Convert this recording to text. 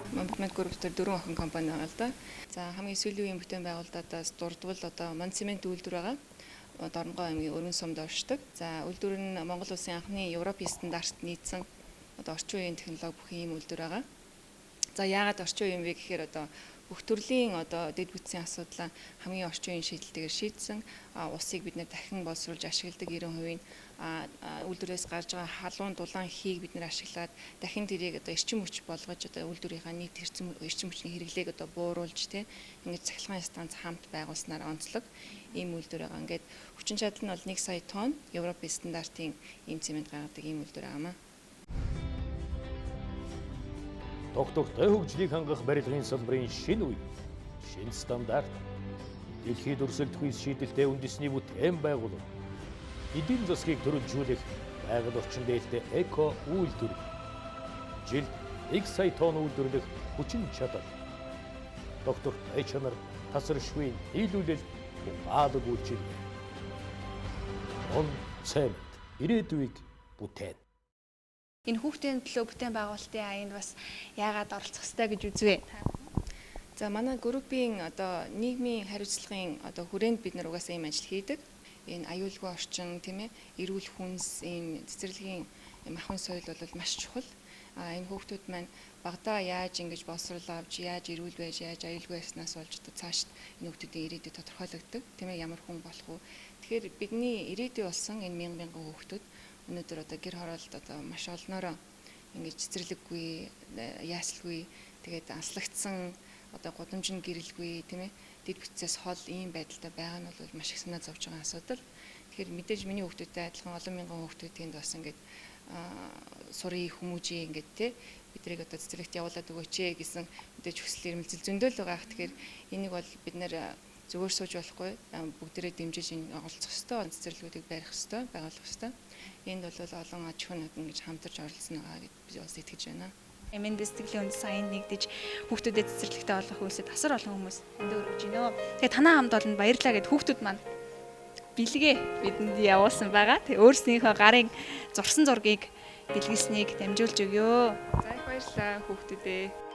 Манбат Group дээр 4 охин компани байгаа л да. За хамгийн сүүлийн үеийн бүтээн байгуулалтаас дурдвал одоо Мансимент үйлдвэр байгаа. Дорногоо аймгийн Өргөн сумд оршдог. За үйлдвэр нь Монгол улсын анхны Европын стандарт нийцсэн одоо орчин үеийн технологи бүхий ийм үйлдвэр байгаа. За яагаад орчин үеийн вэ гэхээр одоо бүх төрлийн одоо дэд бүтцийн асуудлаа хамгийн орчин үеийн шийдэлтэйгээр шийдсэн. Усыг бид нэр дахин боловсруулж ашигладаг 90% үйлдвэрээс гарч байгаа халуун дулаан хийг бид нэр ашиглаад дахин тэрийг одоо эрчим хүч болгож одоо үйлдвэрийнхаа нийт эрчим хүчний хэрэглээг одоо бууруулж ингэж цахилгаан станц хамт байгуулснаар онцлог ийм үйлдвэр байгаа. Ингээд хүчин чадал нь бол 1 сая тонн Европын стандартын ийм цемент гаргадаг ийм үйлдвэр байгаа маа. Тогтвортой хөгжлийг хангах барилгын салбарын шинэ үе, шинэ стандарт, дэлхийд өрсөлдөх шийдэлтэй үндэсний бүтээн байгуулалт, эдийн засгийг төрөлжүүлэх байгаль орчин дээлтэй эко үйлдвэр, жилд 1 сая тонн үйлдвэрлэх хүчин чадал, тогтвортой чанар, тасаршгүй нийлүүлэлт, ухаалаг үйлчилгээ. Он цемент ирээдүйг бүтээн. Энэ хүүхдийн төлөө бүтээн байгуулалтын аянд бас яагаад оролцох ёстой гэж үзвэ? За манай группийн одоо нийгмийн хариуцлагын одоо хүрээнд бид нар угаасаа ийм ажил хийдэг. Энэ аюулгүй орчин тийм ээ, эрүүл хүнс, ийм цэцэрлэгийн махын соёл бол маш чухал. Энэ хүүхдүүд маань багадаа яаж ингэж боловсрол авч, яаж эрүүл байж, яаж аюулгүй байснаас болж одоо цааш энэ хүүхдүүдийн ирээдүй тодорхойлогддог. Тийм ээ, ямар хүн болох уу? Тэгэхээр бидний ирээдүй болсон энэ мянган хүүхдүүд өнөөдөр одоо гэр хороолт одоо маш олноороо ингэж цэцэрлэггүй, яаслгүй, тэгээд анслагдсан одоо гудамжинд гэрэлгүй тийм ээ, дэд бүтцээс хол ийм байдалтай байгаа нь бол маш их санаа зовж байгаа асуудал. Тэгэхээр мэдээж миний хүүхдүүдтэй адилхан олон мянган хүүхдүүд тэнд бас ингэж сурыг хүмүүжээ ингээд тий бид нарыг одоо цэцэрлэгт явуулаад өгөөч гэсэн мэдээж хүсэл эрмэлзэл зөндөл байгаа. Тэгэхээр энийг бол бид нэр зүгээр сууж болохгүй, бүгдээрээ дэмжиж оролцох ёстой, цэцэрлэгүүдийг барих ёстой, байгуулах ёстой. Энд бол олон аж ахуйнууд ингэж хамтарч оролцсон байгаа гэж би бас итгэж байна. Эмэн дэстэглийн үнд сайн нэгдэж хүүхдүүдэд цэцэрлэгтэй олох үйлсэд асар олон хүмүүс энд өргөж байна. Тэгээ танаа хамт олонд баярлалаа гэд хүүхдүүд маань бэлгээ бидэнд явуулсан байгаа. Тэгээ өөрснийхөө гарын зурсан зургийг бэлгэлснийг дамжуулж өгөө. За их баярлалаа хүүхдүүдээ.